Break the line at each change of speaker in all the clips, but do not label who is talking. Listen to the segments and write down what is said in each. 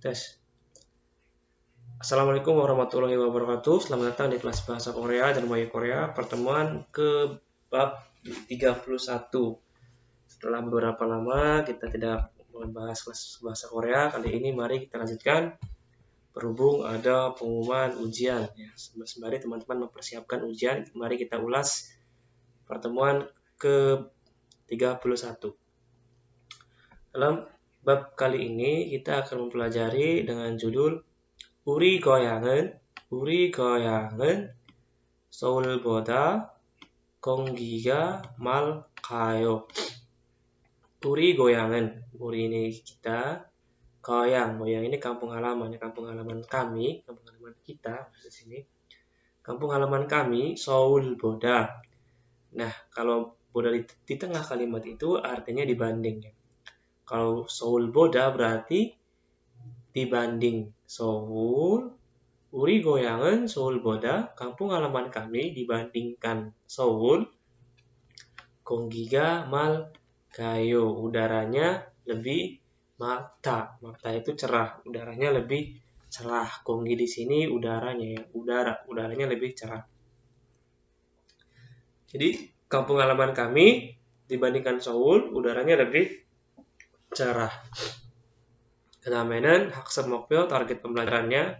Tes. Assalamualaikum warahmatullahi wabarakatuh. Selamat datang di kelas bahasa Korea dan Maya Korea, pertemuan ke bab 31. Setelah beberapa lama kita tidak membahas kelas bahasa Korea, kali ini mari kita lanjutkan. Berhubung ada pengumuman ujian, ya, sembari teman-teman mempersiapkan ujian, mari kita ulas pertemuan ke 31. Dalam bab kali ini kita akan mempelajari dengan judul 우리 고향은 서울보다 공기가 맑아요. 우리 ini kita, goyang ini kampung halaman kami, kampung halaman kita di sini. Kampung halaman kami 서울보다. Nah, kalau boda di tengah kalimat itu artinya dibanding. Kalau 서울보다 berarti dibanding. Seoul, 우리 고향은 서울보다, kampung halaman kami dibandingkan Seoul, 공기가 맑아요, udaranya lebih magta itu cerah, udaranya lebih cerah. 공기 di sini udaranya ya, udaranya lebih cerah. Jadi kampung halaman kami dibandingkan Seoul, udaranya lebih cerah. 그다음에는 학습 목표, target pembelajarannya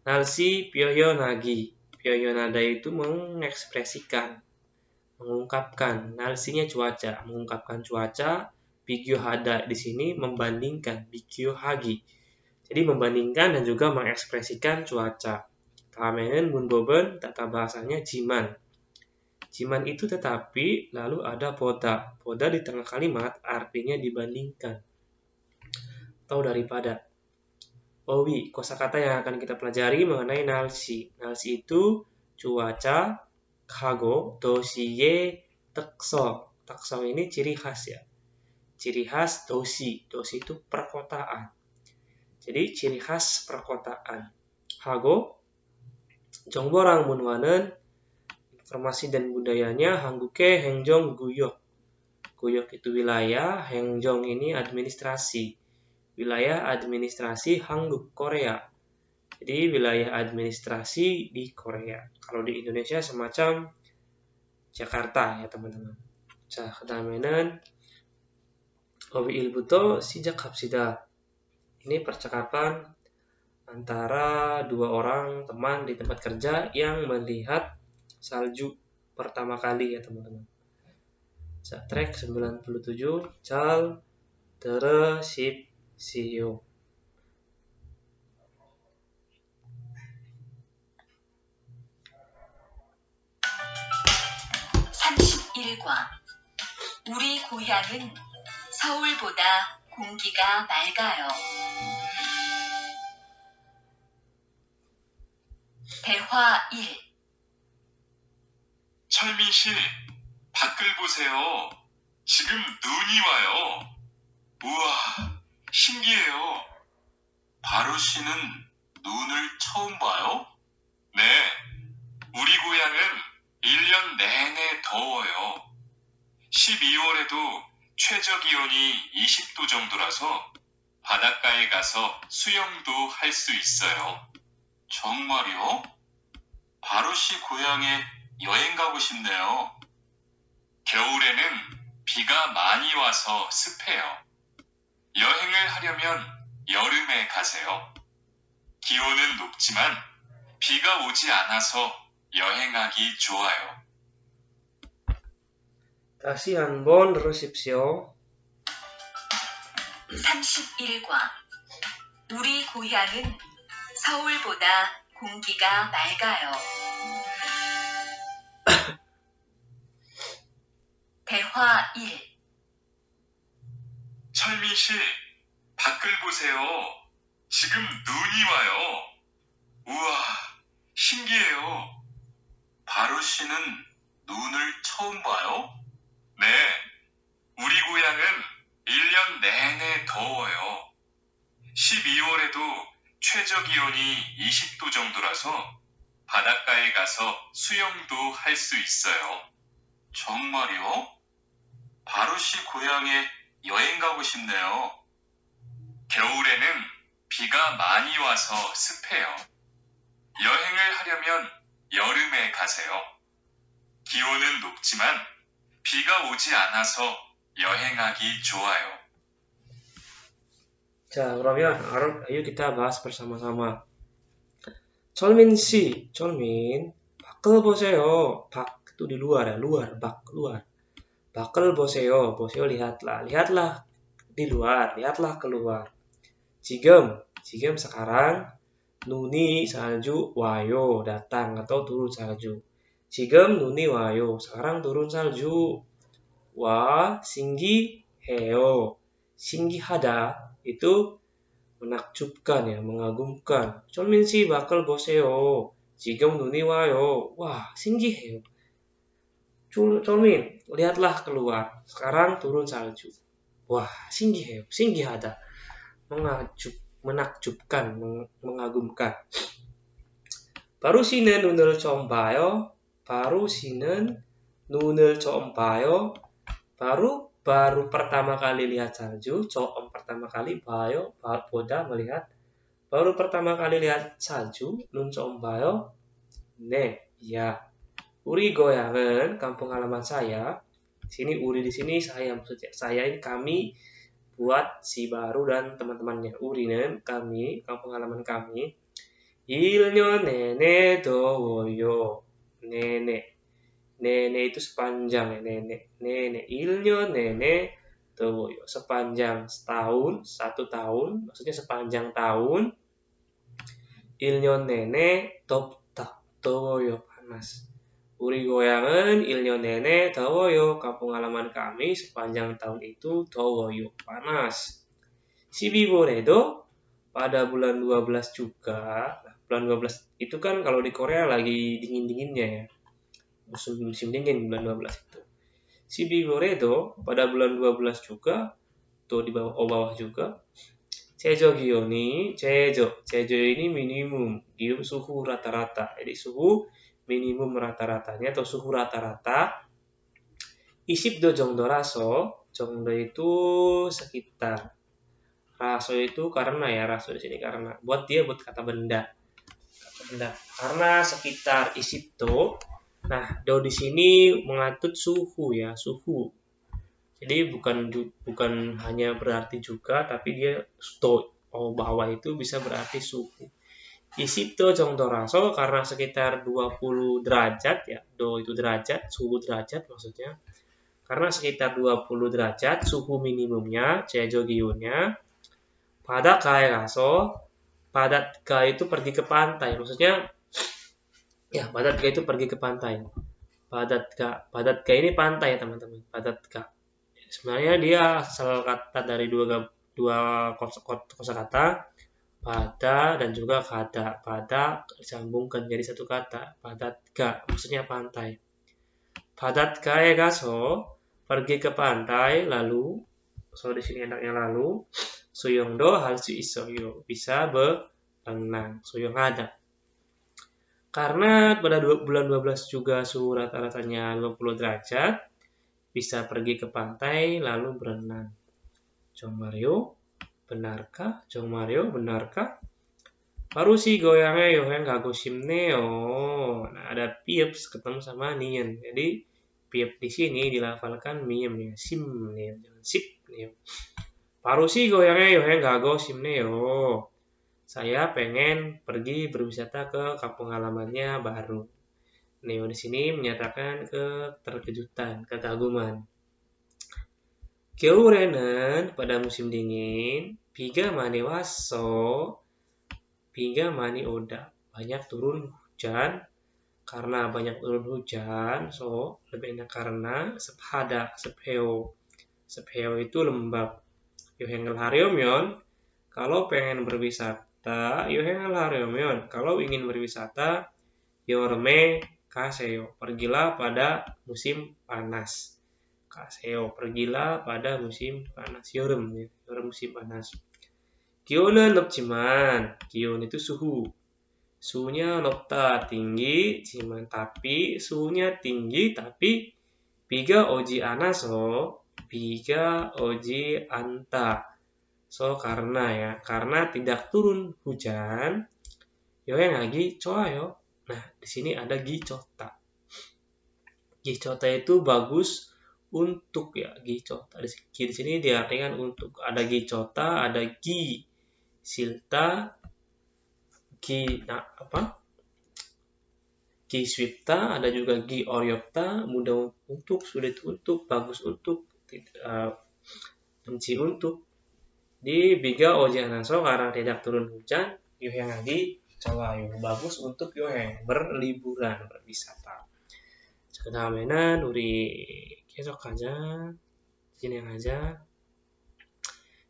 날씨 표현하기. 표현하다 itu mengekspresikan, mengungkapkan. 날씨nya cuaca, mengungkapkan cuaca. 비교하다 di sini membandingkan, 비교하기. Jadi membandingkan dan juga mengekspresikan cuaca. 다음에는 문법은, tata bahasanya 지만. 지만 itu tetapi, lalu ada 보다. 보다 di tengah kalimat artinya dibandingkan atau daripada. Owi, kosakata yang akan kita pelajari mengenai 날씨. 날씨 itu cuaca, kago, 도시의 특성. 특성 ini ciri khas ya. Ciri khas dosi. Dosi itu perkotaan. Jadi ciri khas perkotaan. Hago, 정보랑 문화는 informasi dan budayanya. 한국의 행정 구역. 구역 itu wilayah, 행정 ini administrasi. Wilayah administrasi Hangguk, Korea. Jadi wilayah administrasi di Korea. Kalau di Indonesia semacam Jakarta ya teman-teman. 자, 그다음에는 어휘일부터 시작합시다. Ini percakapan antara dua orang teman di tempat kerja yang melihat salju pertama kali ya teman-teman. 자, track 97. 잘 들으십시오.
우리 고향은 서울보다 공기가 맑아요. 대화 1.
철민 씨, 밖을 보세요. 지금 눈이 와요. 우와, 신기해요. 바로 씨는 눈을 처음 봐요? 네, 우리 고향은 1년 내내 더워요. 12월에도 최저 기온이 20도 정도라서 바닷가에 가서 수영도 할 수 있어요. 정말요? 바로 씨 고향에 여행 가고 싶네요. 겨울에는 비가 많이 와서 습해요. 여행을 하려면 여름에 가세요. 기온은 높지만 비가 오지 않아서 여행하기 좋아요.
다시 한번 들으십시오.
31과 우리 고향은 서울보다 공기가 맑아요. 대화 1.
철민 씨, 밖을 보세요. 지금 눈이 와요. 우와, 신기해요. 바로 씨는 눈을 처음 봐요? 네, 우리 고향은 1년 내내 더워요. 12월에도 최저 기온이 20도 정도라서 바닷가에 가서 수영도 할 수 있어요. 정말요? 바로 씨 고향에 여행 가고 싶네요. 겨울에는 비가 많이 와서 습해요. 여행을 하려면 여름에 가세요. 기온은 높지만 비가 오지 않아서 여행하기 좋아요.
자, keravian, ayo kita bahas bersama-sama. Cholmin si, Cholmin, bakal 보세요. Bak itu di luar ya, luar, bak luar. Bakal 보세요, 보세요 lihatlah, lihatlah di luar, lihatlah keluar. Jigem sekarang. Nuni salju wayo datang atau turun salju. Jigem nuni wayo sekarang turun salju. Wa singgi heo, singgi hada itu menakjubkan ya, mengagumkan. Cholmin si bakal 보세요. 지금 눈이 와요. Wah, 신기해요. Cholmin, lihatlah keluar. Sekarang turun salju. Wah, 신기해요. 신기하다. menakjubkan, mengagumkan. 바로시는 눈을 처음 봐요. 바로시는 눈을 처음 봐요. baru pertama kali lihat salju, 처음 pertama kali 봐요, 보다 melihat. baru pertama kali lihat salju, 눈 처음 봐요. 네, ya. 우리 고향은 kampung halaman saya. Sini uri di sini saya, maksudnya saya ini kami buat si baru dan teman-temannya. Uri는 kami, kampung halaman kami. 1년 내내 더워요. Nenek itu sepanjang ya, nenek. 1년 내내 더워요. Sepanjang setahun, 1 tahun, maksudnya sepanjang tahun. 1년 내내 덥다, 더워요, panas. 우리 고향은 1년 내내 더워요. Kampung halaman kami sepanjang tahun itu 더워요, panas. 12월에도 pada bulan 12 juga. Nah, bulan 12 itu kan kalau di Korea lagi dingin-dinginnya ya. Musim dingin bulan 12 itu. 12월에도 pada bulan 12 juga, tuh di bawah juga. 제저 기온이, 제저 ini minimum, gium suhu rata-rata. Jadi suhu minimum rata-ratanya atau suhu rata-rata. 20도 정도라서, 정도 itu sekitar. Raso itu karena ya, raso di sini karena. Buat kata benda. Karena sekitar 20도. Nah, do di sini mengatur suhu ya, suhu. Jadi bukan hanya berarti juga, tapi dia bawah itu bisa berarti suhu. 20도 정도라서 karena sekitar 20 derajat ya, do itu derajat, suhu derajat maksudnya. Karena sekitar 20 derajat suhu minimumnya, 제저 기온nya. 바닷가에 가서, 바닷가 itu pergi ke pantai, maksudnya ya, 바닷가 itu pergi ke pantai. 바닷가 ini pantai ya teman-teman. 바닷가. Sebenarnya dia asal kata dari dua kosakata, pada dan juga kada. Pada disambungkan jadi satu kata. 바닷가 maksudnya pantai. 바닷가에 가서 pergi ke pantai lalu, so di sini enaknya lalu, 수영도 할 수 있어요. Bisa berenang. 수영 ada. Karena pada bulan 12 juga suhu rata-ratanya 50 derajat, bisa pergi ke pantai lalu berenang. Jong Mario, benarkah? Jong Mario, benarkah? 바로시 고향에 여행 가고 싶네요. Nah, ada pieps ketemu sama nien. Jadi piep di sini dilafalkan miem ya, sim nih, jangan sip nih. 바로시 고향에 여행 가고 싶네요. Saya pengen pergi berwisata ke kampung halamannya baru. Neo di sini menyatakan keterkejutan, kekaguman. 겨울에는 pada musim dingin, 비가 많이 왔어. 비가 많이 오다. Banyak turun hujan. Karena banyak turun hujan, so lebih enak karena 습하다, 습해요. 습해요 itu lembab. 여행을 하려면 kalau pengen berwisata, 여행을 하려면 kalau ingin berwisata, 여름에 가세요. Pergilah pada musim panas. 가세요. Pergilah pada musim panas. 여름 musim panas. 기온은 높지만, 기온 itu suhu. Suhunya 높다, tinggi, 지만 tapi, suhunya tinggi tapi 비가 오지 않아서, 비가 오지 않다. So karena tidak turun hujan, 여행하기 좋아요. Nah, di sini ada 기초다. 기초다 itu bagus untuk ya, 기초다. Di sini diartikan untuk. Ada 기초다, ada 기 silta, Ki swipta, ada juga Ki oryopta, mudah untuk, sulit untuk, bagus untuk, benci untuk. Di biga ojanaso karena tidak turun hujan, yohengagi 좋아요. bagus untuk yoheng, berliburan, berwisata. 자, 다음에는 우리 계속하자. 진행하자.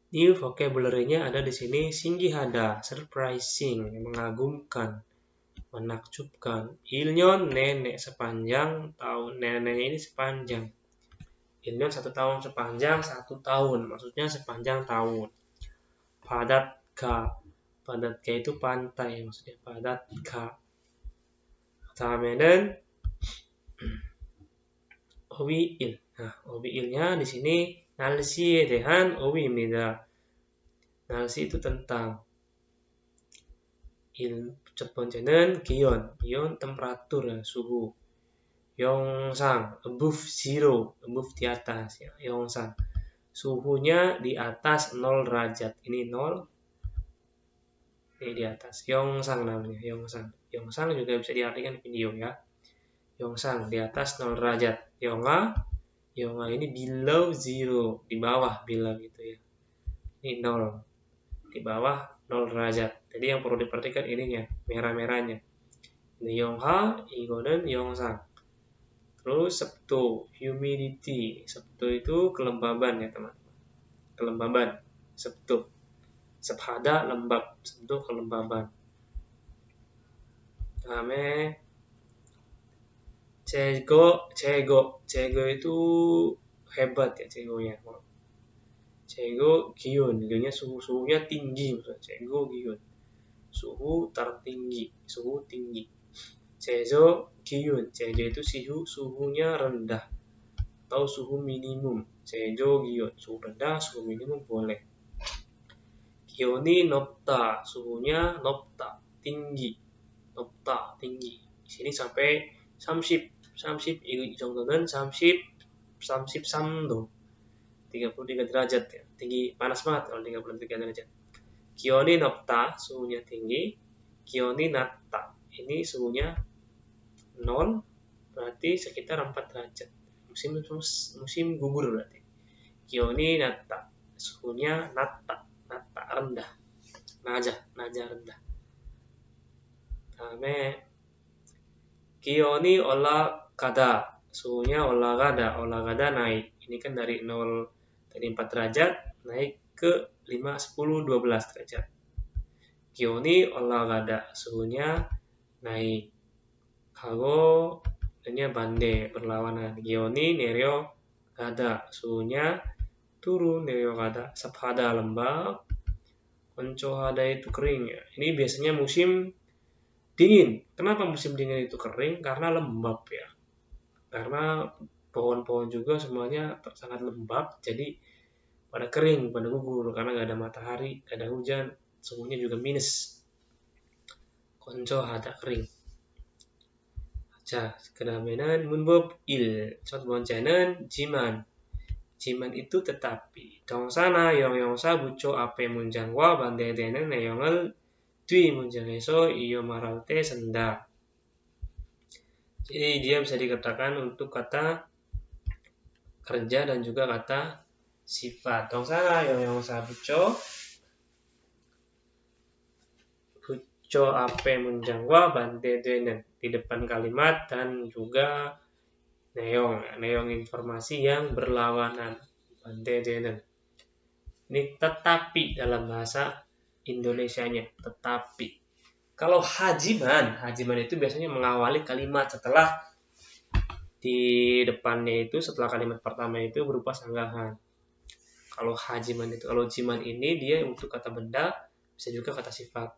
New vocabulary-nya ada di sini 신기하다, surprising, mengagumkan, menakjubkan. 1년 nenek sepanjang tahun. Neneknya ini sepanjang. 1년 1 tahun, sepanjang 1 tahun. Maksudnya sepanjang tahun. 바닷가. 바닷가 itu pantai. Maksudnya 바닷가. 다음에는 어휘일. Nah, 어휘일nya di sini 날씨에 대한 어휘입니다. 날씨 itu tentang. 첫 번째는 기온, temperatur, suhu. 영상, above zero, above di atas ya, 영상. Suhunya di atas 0 derajat. Ini 0. Ini di atas. 영상 namanya, 영상. 영상 juga bisa diartikan video ya. 영상 di atas 0 derajat. 영하 ini below zero, di bawah below gitu ya. Ini 0. Di bawah 0 derajat. Jadi yang perlu diperhatikan ininya, merah-merahnya. Ini 영하, 이거는 영상. Terus 습도, humidity. 습도 itu kelembaban ya teman-teman. Kelembaban, 습도. 습하다, lembab. 습도, kelembaban. 다음에 제거 itu hebat ya 제거nya. 제거 기온nya suhunya tinggi, maksudnya 제거 기온. Suhu tertinggi, suhu tinggi. 제저 기온, 제저 itu suhunya rendah atau suhu minimum. 제저 기온, suhu rendah, suhu minimum boleh. 기온이 높다, suhunya 높다, tinggi. 높다, tinggi. Di sini sampai 30 이 정도는 33도. 33 derajat ya. Tinggi, panas banget kalau 33 derajat. 기온이 높다, suhunya tinggi. 기온이 낮다, ini suhunya 0, berarti sekitar 4 derajat. Musim gugur berarti. 기온이 낮다, suhunya 낮다, rendah. 낮아 rendah. 다음에 기온이 올라가다, suhunya 올라가다 naik. Ini kan dari 0, dari 4 derajat naik ke 5, 10, 12 derajat. 기온이 올라가다, suhunya naik. 하고 ini 반대, berlawanan. 기온이 내려가다, suhunya turun, 내려가다. 습하다, lembab. 건조하다 itu kering ya. Ini biasanya musim dingin. Kenapa musim dingin itu kering? Karena lembab ya. Karena pohon-pohon juga semuanya sangat lembab, jadi pada kering, pada gugur karena nggak ada matahari, nggak ada hujan, suhunya juga minus. 건조하다 kering. 자, 그다음에는 문법 1. 첫 번째는 지만. 지만 itu tetapi. 동사나 형용사 붙여 앞에 문장과 반대되는 내용을 뒤 문장에서 이어 말할 때 쓴다. Jadi dia bisa dikatakan untuk kata kerja dan juga kata sifat. 동사나 형용사 붙여 앞에 문장과 반대되는, di depan kalimat dan juga neong informasi yang berlawanan. 반대되는. Ini tetapi dalam bahasa Indonesianya, tetapi. Kalau hajiman itu biasanya mengawali kalimat setelah di depannya itu, setelah kalimat pertama itu berupa sanggahan. Kalau hajiman itu, kalau jiman ini dia untuk kata benda, bisa juga kata sifat.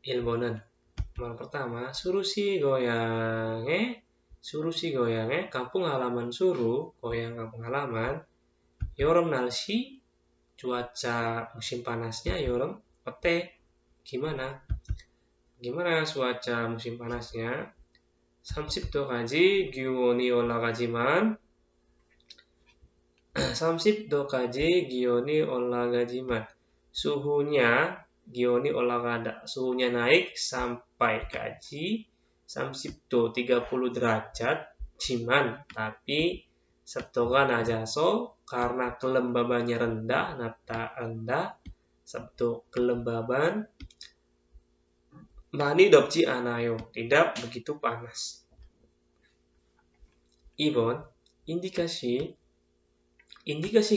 Ilmonan. Yang pertama, surusi goyange, kampung halaman Suru, goyang kampung halaman. 여름 날씨, cuaca musim panasnya ya orang ote gimana cuaca musim panasnya 30도까지 기온이 올라가지만 30도까지 기온이 올라가지만 suhunya 기온이 올라가다 suhunya naik sampai까지 30도 30 derajat jiman tapi 습도가 낮아서 karena kelembabannya rendah nafta rendah 습도 kelembaban 많이 덥지 않아요 tidak begitu panas. 2번 indikasi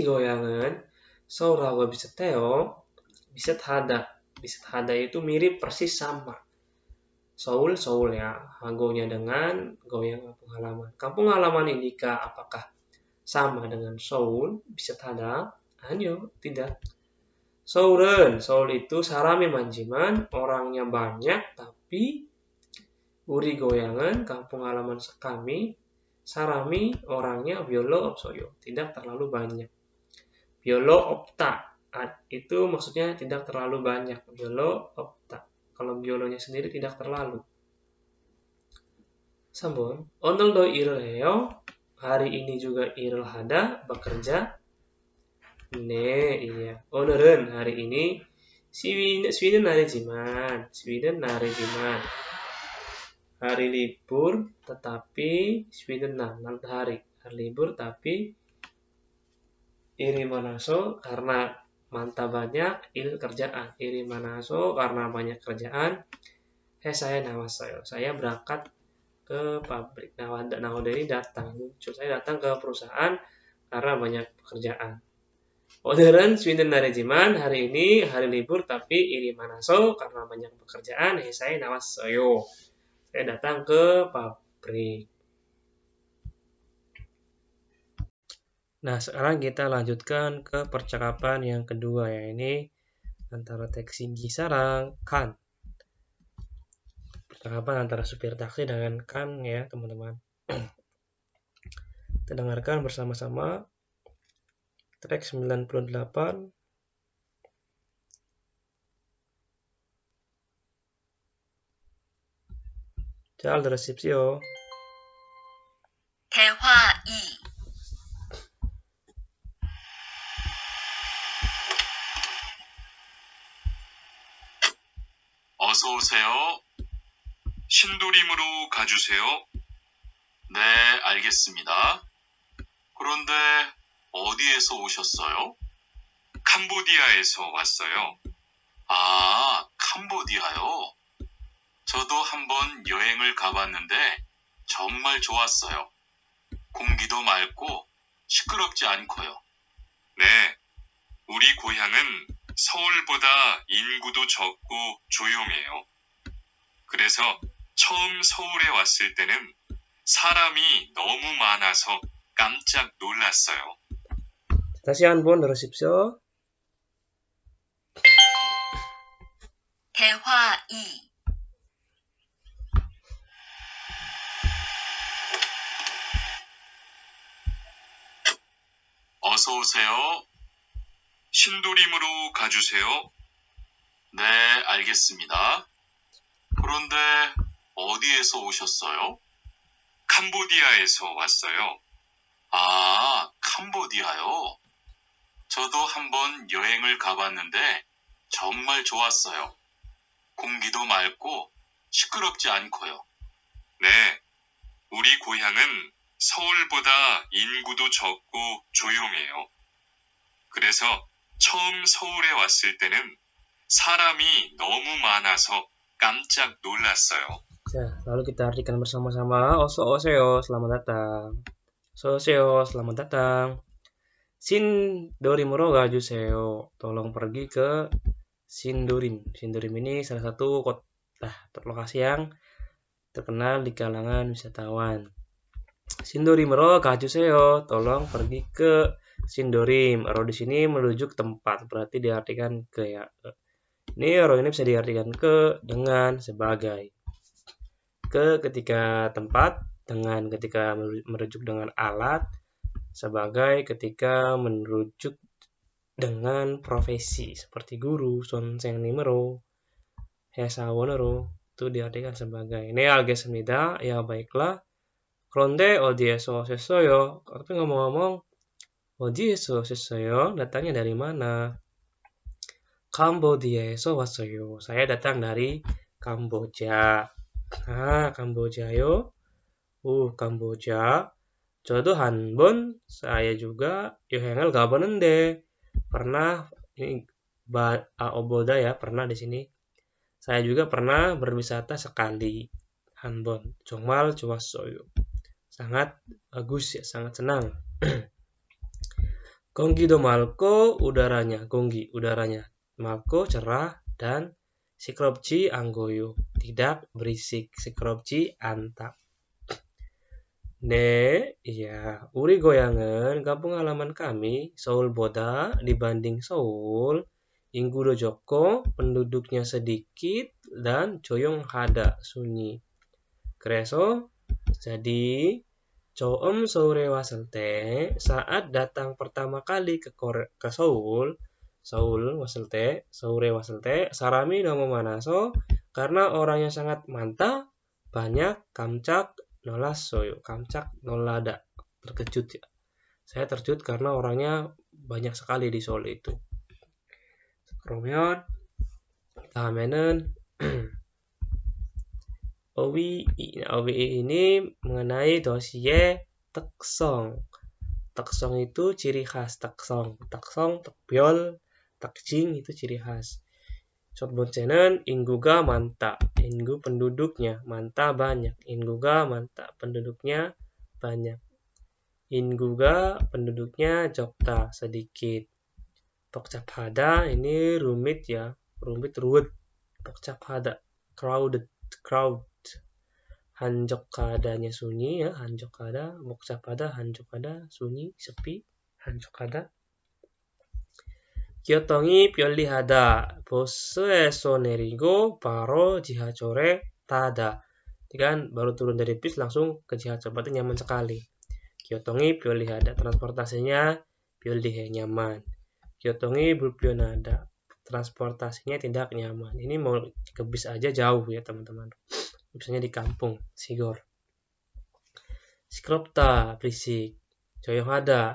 goyangan 서울하고 비슷해요. 비슷하다 itu mirip persis sama. Seoul ya, hagonya dengan goyang kampung halaman Indika apakah sama dengan Seoul? 비슷하다? 아니요, tidak. Seoul itu 사람이 많지만 orangnya banyak tapi 우리 고향은 kampung halaman kami 사람이 orangnya 별로 없어요. Tidak terlalu banyak. 별로 없다 itu maksudnya tidak terlalu banyak. 별로 없다. Kalau 별로nya sendiri tidak terlalu. 3번 오늘도 일을 해요. hari ini juga 일을 하다 bekerja. 네, iya. 오늘은 hari ini 쉬는 날이지만 hari libur tetapi 쉬는 날 hari libur tapi iri manaso karena manta banyak kerjaan iri manaso karena banyak kerjaan saya nawasayo saya berangkat ke pabrik nawadari datang saya datang ke perusahaan karena banyak pekerjaan. 오늘은 쉬는 날이지만 hari ini hari libur tapi iri manaso karena banyak pekerjaan saya nawasayo saya datang ke pabrik. Nah, sekarang kita lanjutkan ke percakapan yang kedua, yaitu antara taksi Gisarang, Kan. Percakapan antara supir taksi dengan Kan ya, teman-teman. Kita dengarkan bersama-sama track 98. 잘 들으십시오.
대화 2
어서 오세요. 신도림으로 가주세요. 네, 알겠습니다. 그런데 어디에서 오셨어요? 캄보디아에서 왔어요. 아, 캄보디아요? 저도 한번 여행을 가봤는데 정말 좋았어요. 공기도 맑고 시끄럽지 않고요. 네, 우리 고향은 서울보다 인구도 적고 조용해요. 그래서 처음 서울에 왔을 때는 사람이 너무 많아서 깜짝 놀랐어요.
다시 한번 들으십시오.
대화 2
어서 오세요. 신도림으로 가주세요. 네, 알겠습니다. 그런데 어디에서 오셨어요? 캄보디아에서 왔어요. 아, 캄보디아요? 저도 한번 여행을 가봤는데 정말 좋았어요. 공기도 맑고 시끄럽지 않고요. 네, 우리 고향은 서울보다 인구도 적고 조용해요. 그래서 처음 서울에 왔을 때는 사람이 너무 많아서 깜짝 놀랐어요.
자, lalu kita artikan bersama-sama. Oso oseo, selamat datang. Soseo, selamat datang. Sindorimuro gajuseyo. Tolong pergi ke Sindorim. Sindorim ini salah satu kota lokasi yang terkenal di kalangan wisatawan. Sindorimuro gajuseyo. Tolong pergi ke Sindorim. Ro di sini merujuk tempat, berarti diartikan ke ya. Ini ro ini bisa diartikan ke, dengan, sebagai. Ke ketika tempat, dengan ketika merujuk dengan alat, sebagai ketika merujuk dengan profesi seperti guru, 선생님으로, 회사원으로 itu diartikan sebagai 네 알겠습니다. Ya baiklah. 그런데 어디에서 오셨어요? Tapi ngomong-ngomong 어디에서 오셨어요? Datangnya dari mana? 캄보디아에서 왔어요. Saya datang dari Kamboja. Kamboja요. Kamboja. 저도 한 번, saya juga 여행을 가보는데 pernah ini oboda ya, pernah di sini. Saya juga pernah berwisata sekali. 한 번. 정말 좋았어요. Sangat bagus ya, sangat senang. 공기도 맑고 udaranya, 공기 udaranya 맑고 cerah dan 시끄럽지 않고요. Tidak berisik, 시끄럽지 않다. 네, iya. 우리 고향은 kampung halaman kami 서울보다 dibanding 서울 인구도 적고 penduduknya sedikit dan 조용하다 sunyi. 그래서 jadi 처음 서울에 왔을 때 saat datang pertama kali ke 서울 왔을 때 서울에 왔을 때 사람이 너무 많아서 karena orangnya sangat 많다 banyak 깜짝 놀랐어요. 깜짝 놀라다 terkejut ya. Saya terkejut karena orangnya banyak sekali di Seoul itu. 그러면 다음에는 OWE ini mengenai 도시의 특성. 특성 itu ciri khas. 특성, 특별, 특징 itu ciri khas. 첫 번째는 인구가 많다. 인구 penduduknya. 많다 banyak. 인구가 많다. penduduknya banyak. 인구가 penduduknya 적다. sedikit. 복잡하다 ini rumit ya. rumit. 복잡하다. crowd. 한적하다nya sunyi ya. 한적하다. 복잡하다. 한적하다. sunyi. sepi. 한적하다. 교통이 편리하다. 버스에서 내리고 바로 지하철에 타다. Kan baru turun dari bis langsung ke 지하철. Berarti nyaman sekali. 교통이 편리하다. Transportasinya 편리해, nyaman. 교통이 불편하다. Transportasinya tidak nyaman. Ini mau ke bis aja jauh ya teman-teman. Misalnya di kampung, Sigor. 시끄럽다, berisik. 조용하다,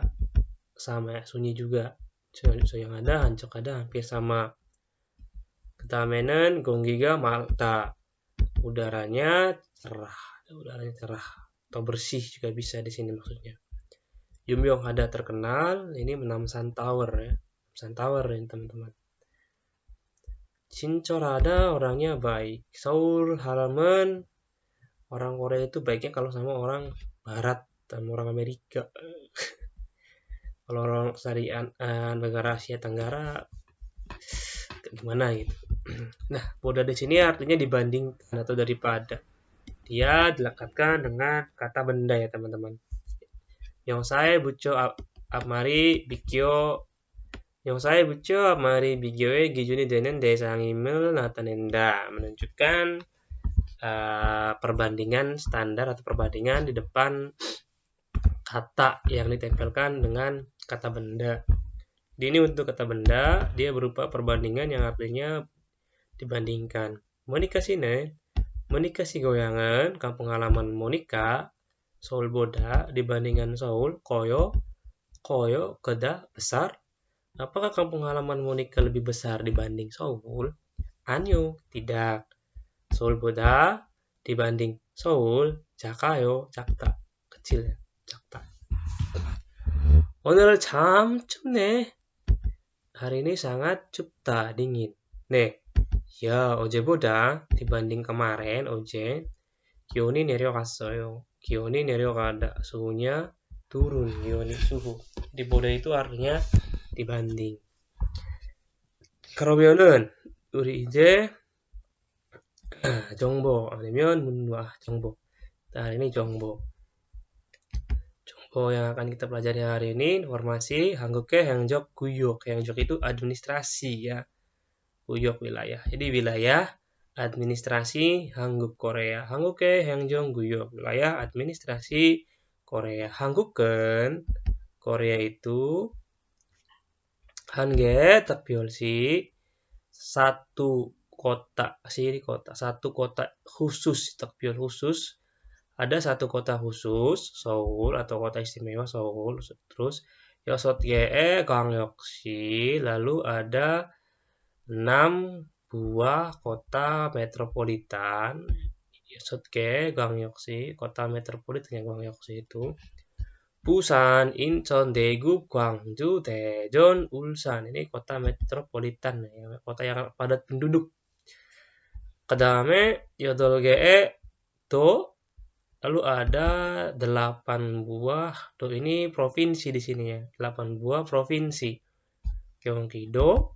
sama ya, sunyi juga. 조용하다, 한적하다, hampir sama. 그다음에는 공기가 맑다. Udaranya cerah atau bersih juga bisa di sini maksudnya. 유명하다 terkenal, ini Namsan Tower ya. Namsan Tower ini teman-teman. 친절하다 orangnya baik. 서울 사람은 orang Korea itu baiknya kalau sama orang Barat dan orang Amerika. Kalau orang dari negara Asia Tenggara gimana gitu. Nah, boda di sini artinya dibandingkan atau daripada. Dia dilekatkan dengan kata benda ya teman-teman. 영사에 붙여 앞말이 비교의 기준이 되는 대상임을 나타낸다. menunjukkan perbandingan standar atau perbandingan di depan kata yang ditempelkan dengan kata benda. Ini untuk kata benda, dia berupa perbandingan yang artinya dibandingkan. Monika si goyangan, kampung halaman Monika, 서울보다 dibandingkan Seoul, koyo, keda, besar. Apakah kampung halaman Monika lebih besar dibanding Seoul? Anyo, tidak. 서울보다 dibanding Seoul, 작아요, 작다. kecil ya, 작다. 오늘 참 춥네. Hari ini sangat 춥다, dingin. 네, ya 어제보다 dibanding kemarin, 어제 기온이 내려갔어요. 기온이 내려가다, suhunya turun, 기온이 suhu. Diboda itu artinya dibanding. 그러면은 우리 이제 정보 아니면 문화 정보. Nah, ini 정보. Yang akan kita pelajari hari ini informasi 한국의 행정 구역. 행정 itu administrasi ya. 구역 wilayah. Jadi wilayah administrasi 한국 Korea. 한국의 행정 구역. wilayah administrasi Korea. 한국은 Korea itu 한개 특별시 satu kota khusus 특별 khusus. Ada satu kota khusus, Seoul atau kota istimewa Seoul. Terus 여섯 개의 광역시, lalu ada 6 buah kota metropolitan. 여섯 개의 광역시, kota metropolitan yang 광역시 itu. Busan, Incheon, Daegu, Gwangju, Daejeon, Ulsan. Ini kota metropolitan, kota yang padat penduduk. 그다음에 8개의 도, lalu ada 8 buah do, ini provinsi di sini ya. 8 buah provinsi. Gyeonggi-do,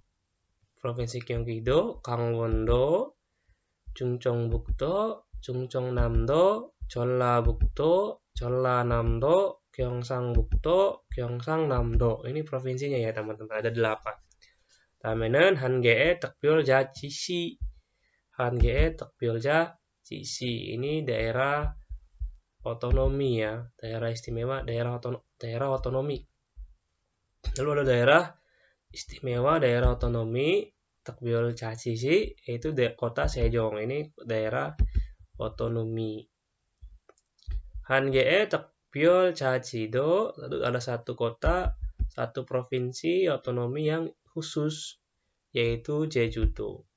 provinsi Gyeonggi-do, Gangwon-do, Chungcheongbuk-do, Chungcheongnam-do, Jeollabuk-do, Jeollanam-do, Gyeongsangbuk-do, Gyeongsangnam-do. ini provinsinya ya teman-teman, ada 8. 다음에는 한개의 특별자치시. 한개의 특별자치시. ini daerah otonomi ya, daerah istimewa, daerah otonomi. Lalu ada daerah istimewa, daerah otonomi, 특별자치시, yaitu kota Sejong. Ini daerah otonomi. 한개의 특별자치도, lalu ada satu kota, satu provinsi otonomi yang khusus, yaitu Jeju-do.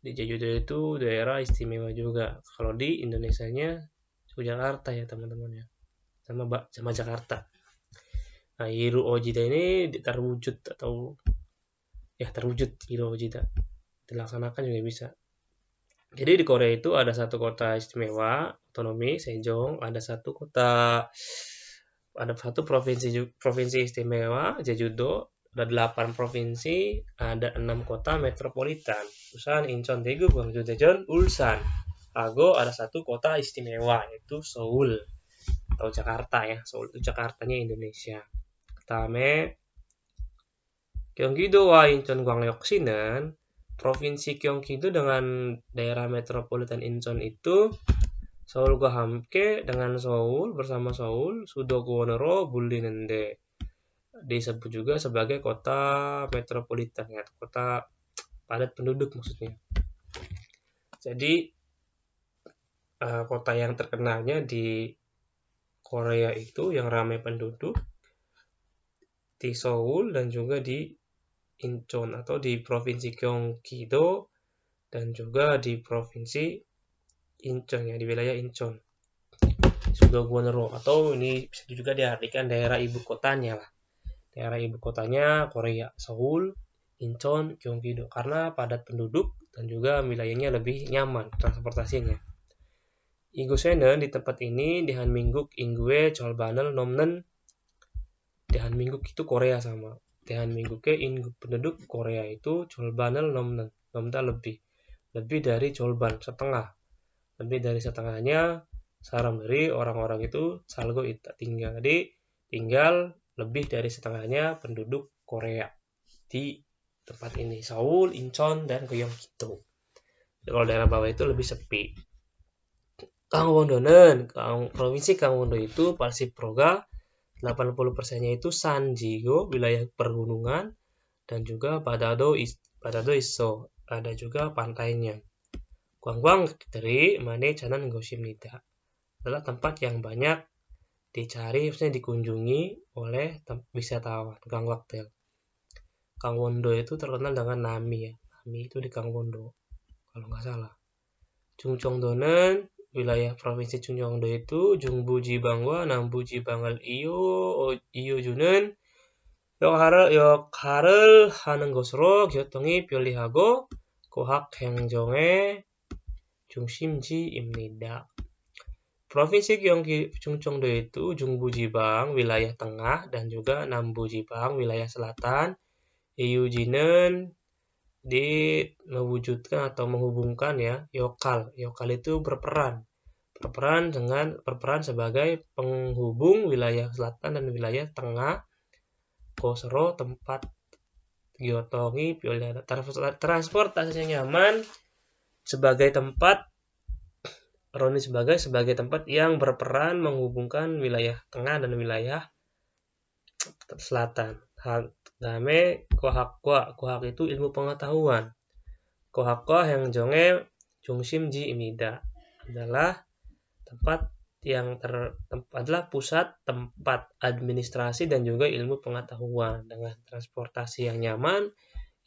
Di Jeju-do itu daerah istimewa juga. Kalau di Indonesianya Jakarta ya teman-teman ya, sama Jakarta. Nah, Hiru Ojida ini terwujud Hiru Ojida dilaksanakan juga bisa. Jadi di Korea itu ada satu kota istimewa otonomi Sejong, ada satu provinsi istimewa Jeju-do, ada 8 provinsi, ada 6 kota metropolitan. Busan, Incheon, Daegu, Gwangju, Daejeon, Ulsan. Lalu ada satu kota istimewa, yaitu Seoul atau Jakarta ya. Seoul itu Jakartanya Indonesia. 그다음에 경기도와 인천광역시는, provinsi Gyeonggi-do dengan daerah metropolitan Incheon itu 서울과 함께 dengan Seoul, bersama Seoul, 수도권으로 불리는데, disebut juga sebagai kota metropolitan ya, kota padat penduduk maksudnya. Jadi kota yang terkenalnya di Korea itu yang ramai penduduk di Seoul dan juga di Incheon atau di provinsi Gyeonggi-do dan juga di provinsi Incheon ya, di wilayah Incheon. Sudoguonero, atau ini bisa juga diartikan daerah ibu kotanya lah. Daerah ibu kotanya Korea, Seoul, Incheon, Gyeonggi-do, karena padat penduduk dan juga wilayahnya lebih nyaman transportasinya. 이곳에는, di tempat ini, 대한민국 인구의 절반을 넘는, 대한민국 itu Korea sama. 대한민국의 인구 penduduk Korea itu 절반을 넘는, 넘다 lebih dari 절반, setengah. Lebih dari setengahnya 사람들이, orang-orang itu 살고 있다, tinggal. Jadi tinggal lebih dari setengahnya penduduk Korea di tempat ini, Seoul, Incheon, dan Gyeonggi-do. Kalau daerah bawah itu lebih sepi. 강원도는, provinsi Gangwon-do itu Parsiproga, 80%-nya itu 산지고, wilayah pergunungan, dan juga 바다도 있어, ada juga pantainya. 관광객들이 많이 찾는 곳입니다. adalah tempat yang banyak dicari, maksudnya dikunjungi oleh wisatawan, 관광객들. Gangwon-do itu terkenal dengan Nami ya. Nami itu di Gangwon-do, kalau nggak salah. Chungcheongdo는, wilayah provinsi Chungcheongdo itu 중부지방과 남부지방을 이어주는 역할을 하는 것으로 교통이 편리하고 고학행정의 중심지입니다. Provinsi Gyeonggi Chungcheongdo itu 중부지방, wilayah tengah, dan juga 남부지방, wilayah selatan. 이어지는, mewujudkan atau menghubungkan ya, yokal itu berperan sebagai penghubung wilayah selatan dan wilayah tengah. Kosro, tempat gyotongi, transportasinya nyaman, sebagai tempat yang berperan menghubungkan wilayah tengah dan wilayah selatan. Dame kohakwa. Kohak itu ilmu pengetahuan. Kohakwa yang jonge jungsimji입니다. Adalah tempat yang adalah pusat tempat administrasi dan juga ilmu pengetahuan dengan transportasi yang nyaman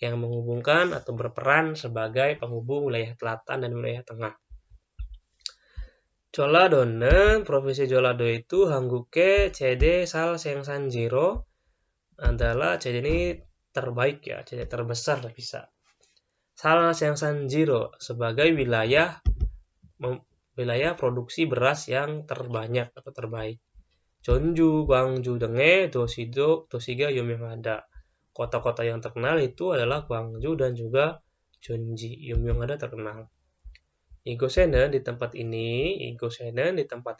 yang menghubungkan atau berperan sebagai penghubung wilayah selatan dan wilayah tengah. Jolado는 provinsi Jeollado itu 한국의 최대 살 생산지로 adalah CD ini terbaik ya, CD terbesar bisa. 살 생산지로 sebagai wilayah produksi beras yang terbanyak atau terbaik. 전주, 광주 등의 도시가 유명하다. Kota-kota yang terkenal itu adalah Gwangju dan juga Jeonji. 유명하다 terkenal. 이곳에는 di tempat ini, 이곳에는 di tempat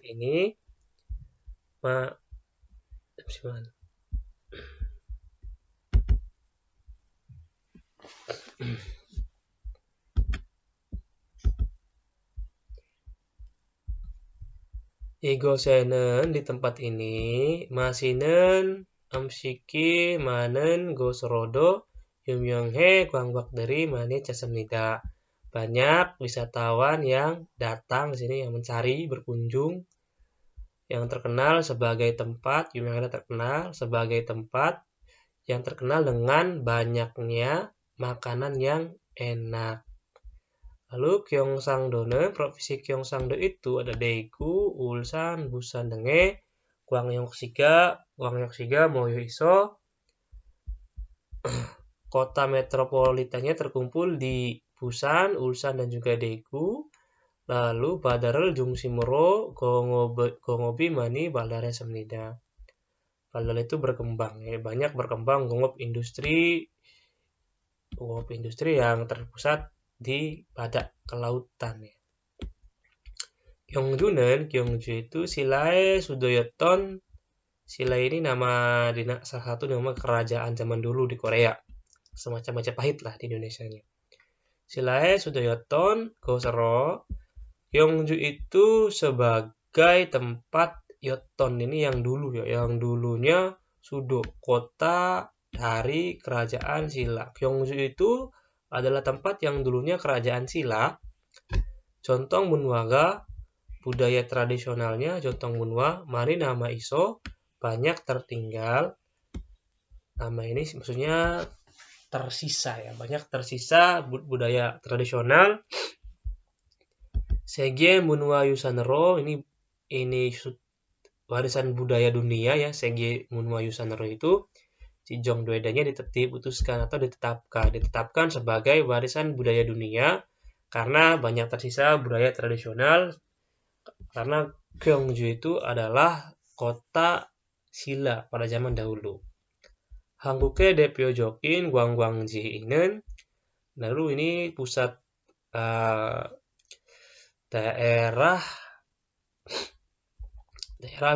ini 맛있는 음식이 많은 곳으로도 유명해 관광객들이 많이 찾습니다. Banyak wisatawan yang datang di sini, yang mencari, berkunjung, yang terkenal sebagai tempat, sebagai tempat yang terkenal dengan banyaknya makanan yang enak. Lalu Gyeongsangdo는, provinsi Gyeongsangdo itu ada Daegu, Ulsan, Busan 등의 Gwangyongsiga, Myeoiso. Kota metropolitannya terkumpul di Busan, Ulsan, dan juga Daegu. Lalu Badarul Jungsimuro, Gongobi Mani, Baldare Semnida. Baldar itu berkembang, ya, banyak berkembang Gongob industri yang terpusat di badak kelautan. Ya. Gyeongju itu Silae Sudoyoton. Silae ini salah satu nama kerajaan zaman dulu di Korea. Semacam Majapahit lah di Indonesianya. Silae Sudoyoton Gosero. Gyeongju itu sebagai tempat Yoton ini yang dulu ya, yang dulunya Sudo, kota dari kerajaan Silla. Gyeongju itu adalah tempat yang dulunya kerajaan Silla. Jontong Munwaga, budaya tradisionalnya Jontong Munwa, mari nama iso, banyak tertinggal. Nama ini maksudnya tersisa ya, banyak tersisa budaya tradisional. Sege Munwa Yusanero, ini warisan budaya dunia ya. Sege Munwa Yusanero itu Sijong Doedanya diputuskan atau ditetapkan sebagai warisan budaya dunia karena banyak tersisa budaya tradisional, karena Gyeongju itu adalah kota Silla pada zaman dahulu. 한국의 대표적인 관광지는, lalu ini pusat daerah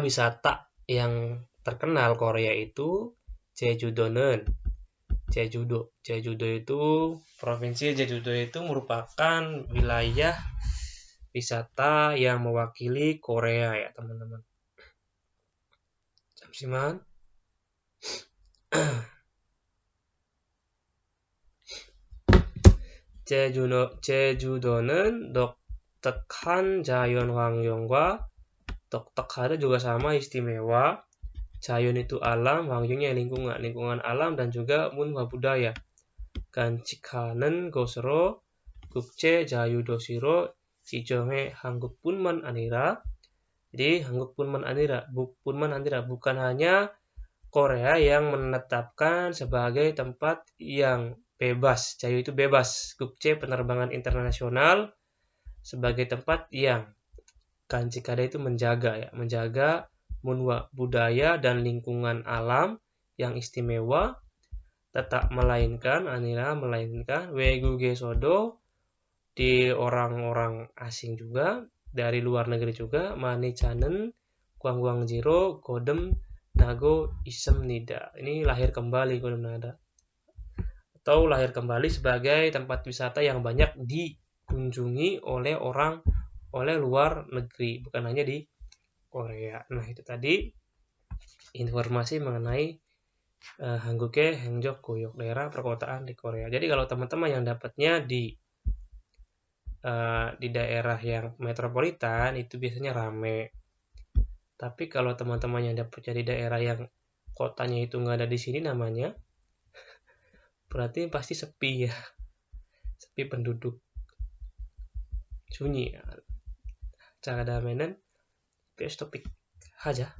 wisata yang terkenal Korea itu Jeju-do itu, provinsi Jeju-do itu merupakan wilayah wisata yang mewakili Korea ya teman-teman. 잠시만. 제주도는 독특한 자연 환경과 독특하다 juga sama, istimewa. Jayon itu alam, 환경nya lingkungan alam, dan juga 문화 budaya. 간직하는 곳으로 국제 자유도시로 지정해 한국뿐만 아니라, jadi 한국뿐만 아니라 bukan hanya Korea yang menetapkan sebagai tempat yang bebas, jayu itu bebas, 국제 penerbangan internasional, sebagai tempat yang 간직하다 itu menjaga munwa budaya dan lingkungan alam yang istimewa, tetap melainkan 외국에서도 di orang-orang asing juga, dari luar negeri juga, 많이 찾는 관광지로 거듭나고 있습니다. Ini lahir kembali lahir kembali sebagai tempat wisata yang banyak dikunjungi oleh luar negeri, bukan hanya di Korea. Nah, itu tadi informasi mengenai Hangguke, Hengjok, Guyok, daerah perkotaan di Korea. Jadi kalau teman-teman yang dapatnya di daerah yang metropolitan itu biasanya rame. Tapi kalau teman-teman yang dapatnya di daerah yang kotanya itu nggak ada di sini namanya, berarti pasti sepi ya, sepi penduduk, sunyi. Cara damenan PS topik aja.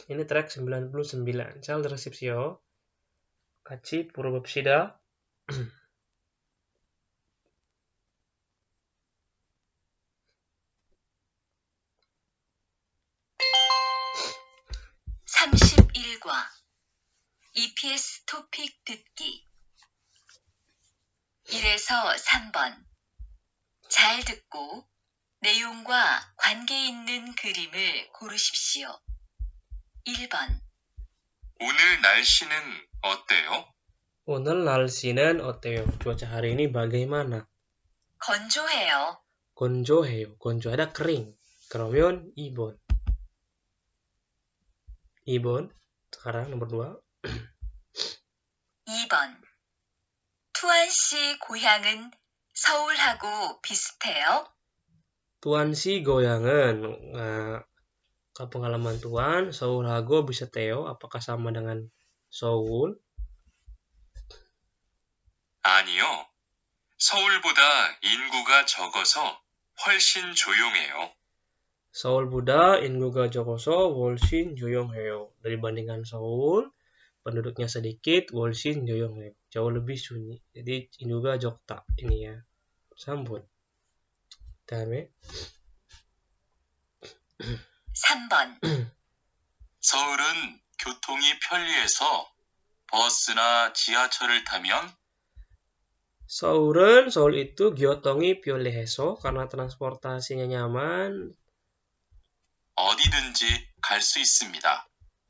Ini track 99. 잘 들으십시오. 같이 불어봅시다.
31과 EPS 토픽 듣기 1에서 3번 잘 듣고 내용과 관계 있는 그림을 고르십시오. 1번
오늘 날씨는 어때요?
오늘 날씨는 어때요? cuaca hari ini bagaimana?
건조해요.
건조해요. 건조하다 kering. 그러면 2번. 2번. sekarang nomor 2.
2번 투안 씨 고향은 서울하고 비슷해요?
Tuan si goyangan. Kampung halaman Tuan, 서울하고 비슷해요. Apakah sama dengan Seoul?
아니요. 서울보다 인구가 적어서 훨씬 조용해요.
서울보다 인구가 적어서 훨씬 조용해요. Dibandingkan Seoul, penduduknya sedikit, 훨씬 조용해요. Jauh lebih sunyi. Jadi 인구가 적다 ini ya. Sambut. 다음에
3번
서울은 교통이 편리해서 버스나 지하철을 타면
Seoul itu 교통이 편리해서 karena transportasinya nyaman.
어디든지 갈 수 있습니다.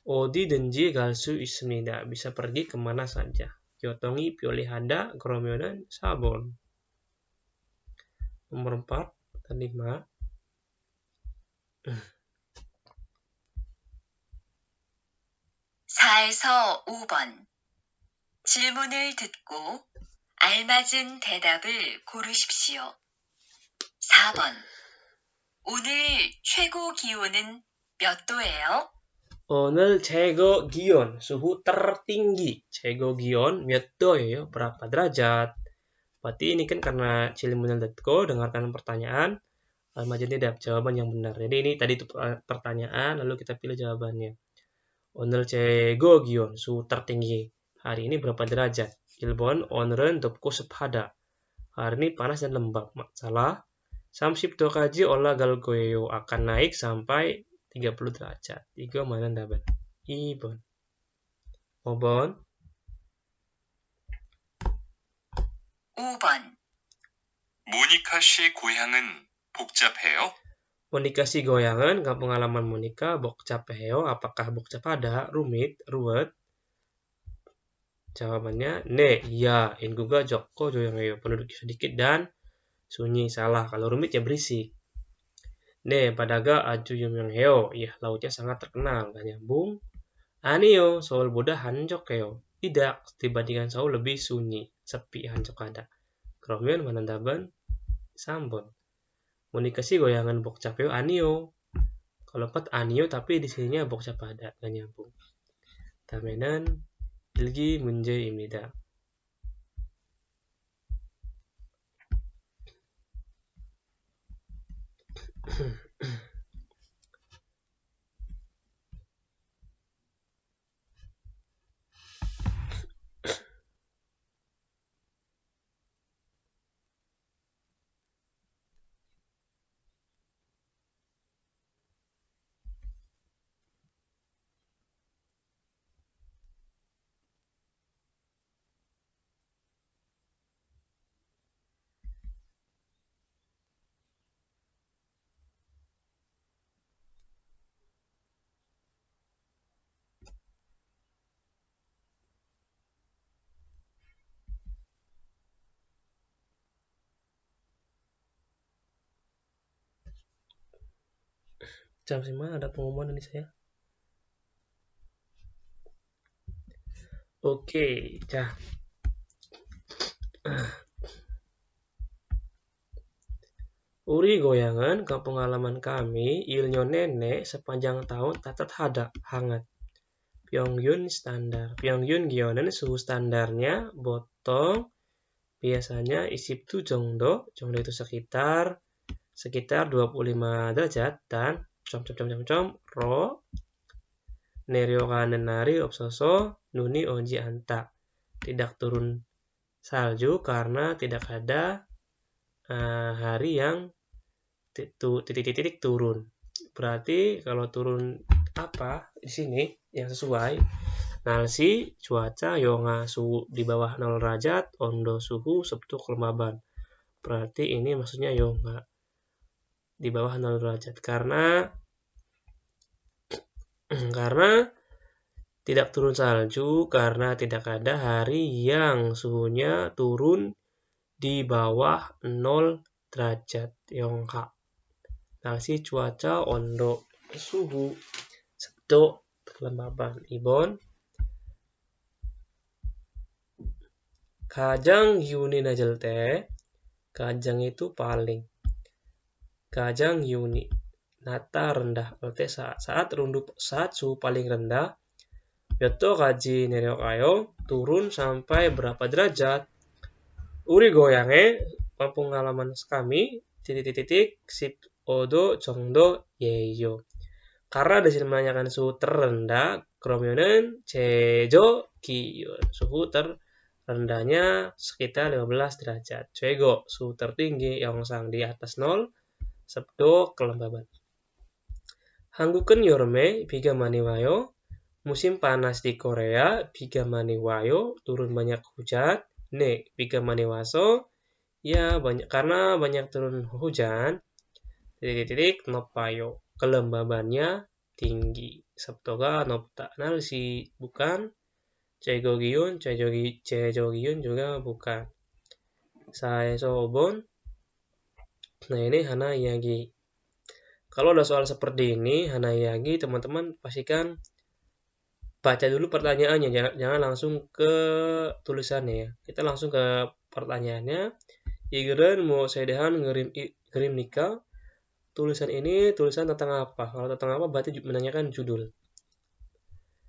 어디든지 갈 수 있습니다. Bisa pergi kemana saja. 교통이 편리하다 그러면은 4번. Nomor 4 dan 5.
4에서 5번 질문을 듣고 알맞은 대답을 고르십시오. 4번 오늘 최고 기온은 몇 도예요?
오늘 최고 기온, suhu tertinggi. 최고 기온 몇 도예요? Berapa derajat? Berarti ini kan karena cilmunel.co dengarkan pertanyaan, almajin tidak jawaban yang benar. Jadi ini tadi itu pertanyaan, lalu kita pilih jawabannya. 오늘 최고 기온, suhu tertinggi. Hari ini berapa derajat? 1번, 오늘은 덥고 습하다. Hari ini panas dan lembab. Salah. 30도까지 올라갈 거예요. Akan naik sampai 30 derajat. 3 mana 답은? 2번. 5번.
5번
모니카 씨 고향은 복잡해요?
Monika si goyangan, kampung halaman Monika, 복잡해요. Apakah 복잡하다? Rumit, ruwet? Jawabannya, 네, iya. 인구가 적고 조용해요. Penduduk sedikit dan sunyi. Salah. Kalau rumit ya berisik. 네, 바다가 아주 유명해요. Iya, lautnya sangat terkenal. Gak nyambung. 아니요, 서울보다 한적해요. Tidak, dibandingkan Seoul lebih sunyi, sepi, 한적하다. 그러면 mana 답은? 3번. 모니카 씨 고향은 복잡해요? 아니요. kalau 4 아니요, tapi di sininya 복잡하다. gak nyambung. 다음에는 일기 문제입니다. Jam 5 ada pengumuman ini saya. Oke, 자. Uri goyangan kampung halaman kami, ilnya nenek sepanjang tahun tatat hada, hangat. Pyongyun standar. Pyongyun gyonen suhu standarnya botol biasanya 20 정도. 정도 itu sekitar 25 derajat dan ro 내려가는 날이 없어서 눈이 오지 않다. Tidak turun salju karena tidak ada hari yang titik-titik turun. Berarti kalau turun apa di sini yang sesuai. Nalsi cuaca yonga suhu di bawah 0 derajat, ondo suhu sabtu kelembaban. Berarti ini maksudnya yonga di bawah 0 derajat karena tidak turun salju karena tidak ada hari yang suhunya turun di bawah 0 derajat yongka. Nalsi cuaca ondo suhu sabtu kelembaban. Ibon 가장 기온이 낮을 때 가장 itu paling. 가장 기온이 nata rendah. Berarti saat suhu paling rendah 몇 도까지 내려가요? turun sampai berapa derajat? 우리 고향에 kampung halaman kami titik-titik 15도 정도예요. Karena di sini menanyakan suhu terendah, 그러면은 최저 기온 suhu terendahnya sekitar 15 derajat. 최고 suhu tertinggi 영상 di atas 0 sabtu kelembaban. 한국은 여름에 비가 많이 와요. Musim panas di Korea 비가 많이 와요. turun banyak hujan. 네, 비가 많이 와서 ya banyak karena banyak turun hujan. titik-titik 높아요. kelembabannya tinggi. sabto가 높다. 날씨 bukan. 최고 기온 juga bukan. 4에서 5번. Nah, ini hana iagi. Kalau ada soal seperti ini, hana iagi, teman-teman pastikan baca dulu pertanyaannya, jangan langsung ke tulisannya ya. Kita langsung ke pertanyaannya. Igeren mau sedehan ngirim nikah. Tulisan ini tulisan tentang apa? Kalau tentang apa berarti menanyakan judul.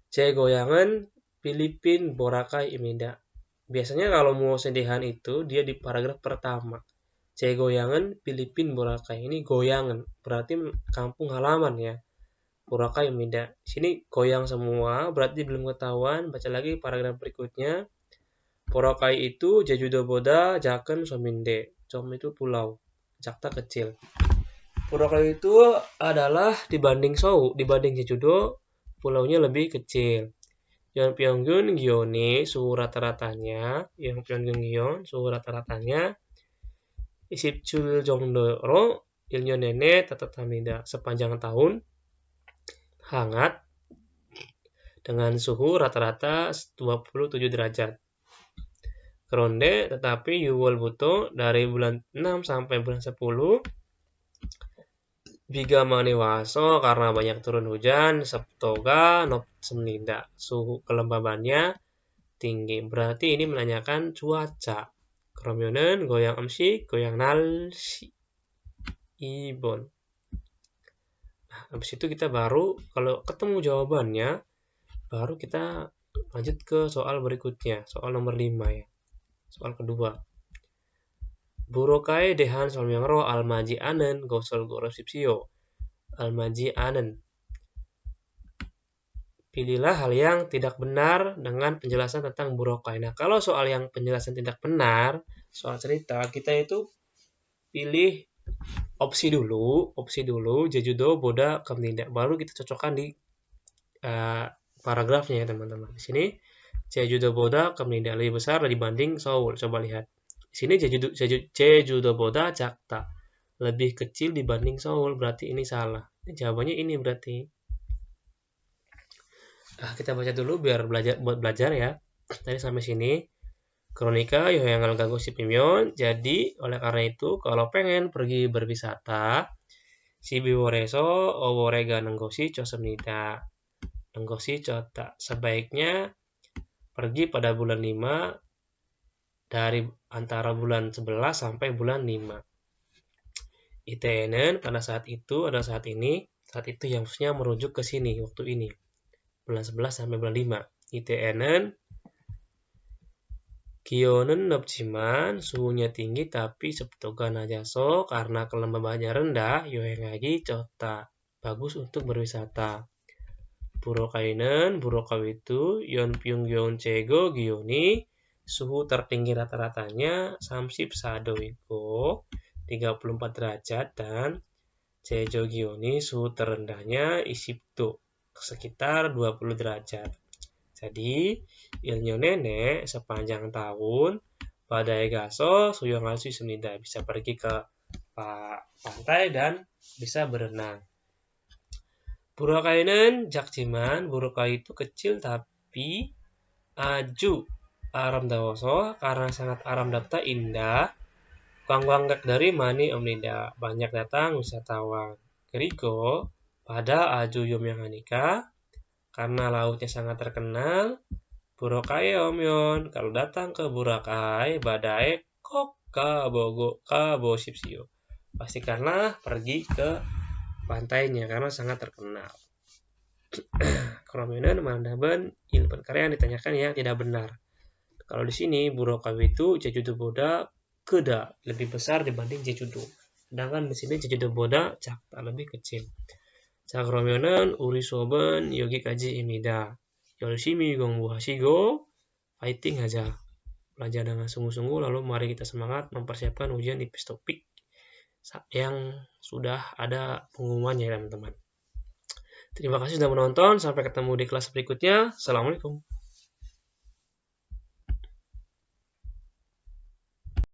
제 고향은 필리핀 보라카이 입니다. Biasanya kalau mau sedehan itu dia di paragraf pertama. 제 고향은 필리핀 보라카이. Ini goyangan, berarti kampung halaman ya. 보라카이 입니다. Sini goyang semua, berarti belum ketahuan. Baca lagi paragraf berikutnya. 보라카이 itu 제주도보다 작은 섬인데. 섬 itu pulau. 작다 kecil. 보라카이 itu adalah dibanding Jejudo, pulaunya lebih kecil. Yang Pyongyun Gyeone suhu rata-ratanya, 27 정도로 1년 내내 따뜻합니다. Sepanjang tahun hangat dengan suhu rata-rata 27 derajat. Tetapi 6월부터 dari bulan 6 sampai bulan 10 비가 많이 와서 karena banyak turun hujan, sabtoga 높습니다. Suhu kelembabannya tinggi. Berarti ini menanyakan cuaca. 그러면은 goyang 음식, goyang 날씨. 2번. Nah, habis itu kita baru kalau ketemu jawabannya, baru kita lanjut ke soal berikutnya, soal nomor 5 ya. Soal kedua. Burokai dehan solmyangro almaji anen gosol gorosipsio. Almaji anen. Pilihlah hal yang tidak benar dengan penjelasan tentang burokai. Nah, kalau soal yang penjelasan tidak benar, soal cerita, kita itu pilih opsi dulu, Jejudo, Boda, Kamtinda. Baru kita cocokkan di paragrafnya ya teman-teman. Di sini Jejudo, Boda, Kamtinda lebih besar dibanding Seoul. Coba lihat. Di sini Jejudo, Boda, Jakta. Lebih kecil dibanding Seoul. Berarti ini salah. Jawabannya ini berarti. Nah, kita baca dulu biar belajar ya. Tadi sampai sini. Kronika Yohyangal Gagosi Pimyon. Jadi, oleh karena itu, kalau pengen pergi berwisata, Shibiworeso Oworega Nenggosi Chosemnida. Nenggosi Chota. Sebaiknya pergi pada bulan 5 dari antara bulan 11 sampai bulan 5. ITNN pada saat itu adalah saat itu yang harusnya merujuk ke sini waktu ini. Bulan 11 sampai bulan 5. ITNN 기온은 높지만 suhunya tinggi tapi 습도가 낮아서 karena kelembabannya rendah 여행하기 좋다. Bagus untuk berwisata. Burokai는 itu 연평균 최고 기온이 suhu tertinggi rata-ratanya 34도이고 34 derajat dan 최저 기온이 suhu terendahnya 20도 sekitar 20 derajat. Jadi ilmu nenek sepanjang tahun badai gaso suyogal su 있습니다. Bisa pergi ke pantai dan bisa berenang. Boracay는 작지만 Boracay itu kecil tapi 아주 아름다워서 karena sangat aram답다 indah. 관광객 dari 많이 옵니다. Banyak datang wisatawan. 그리고 바다 아주 유명하니까 karena lautnya sangat terkenal. Boracay o면 kalau datang ke Boracay badai 꼭 가보십시오. Pastikanlah pergi ke pantainya karena sangat terkenal. 그러면은 만답은 1번 karya yang ditanyakan yang tidak benar. Kalau di sini Boracay itu 제주도보다 크다, lebih besar dibanding 제주도. Sedangkan di sini 제주도보다 작다, lebih kecil. 자, 그러면은 우리 수업은 여기까지입니다. 열심히 공부하시고 파이팅 하자. Belajar dengan sungguh-sungguh lalu mari kita semangat mempersiapkan ujian IPS topik yang sudah ada pengumumannya, teman-teman. Terima kasih sudah menonton. Sampai ketemu di kelas berikutnya. Assalamualaikum.